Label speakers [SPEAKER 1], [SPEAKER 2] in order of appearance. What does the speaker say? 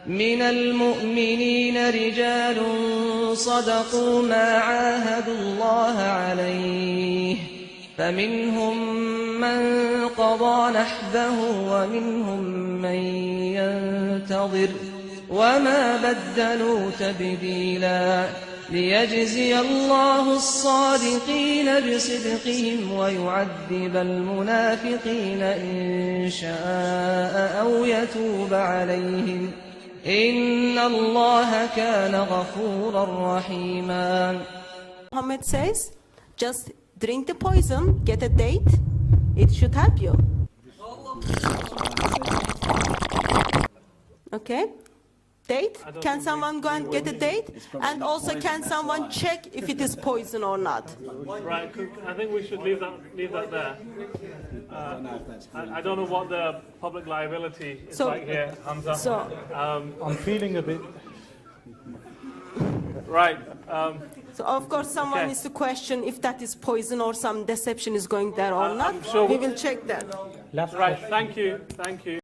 [SPEAKER 1] من المؤمنين رجال صدقوا ما عاهدوا الله عليه فمنهم من قضى نحبه ومنهم من ينتظر وما بدلوا تبديلا ليجزي الله الصادقين بصدقهم ويعذب المنافقين إن شاء أو يتوب عليهم إن الله كان غفورا رحيما.
[SPEAKER 2] Muhammad says, just drink the poison, get a date, it should help you. Okay? Date? Can someone go and get a date? And also, can someone check if it is poison or not?
[SPEAKER 3] Right, I think we should leave that there. I don't know what the public liability is like here, Hamza.
[SPEAKER 4] I'm feeling a bit...
[SPEAKER 3] Right.
[SPEAKER 2] So of course someone needs to question if that is poison or some deception is going there or not.
[SPEAKER 3] I'm sure
[SPEAKER 2] we will check that.
[SPEAKER 3] Right, thank you.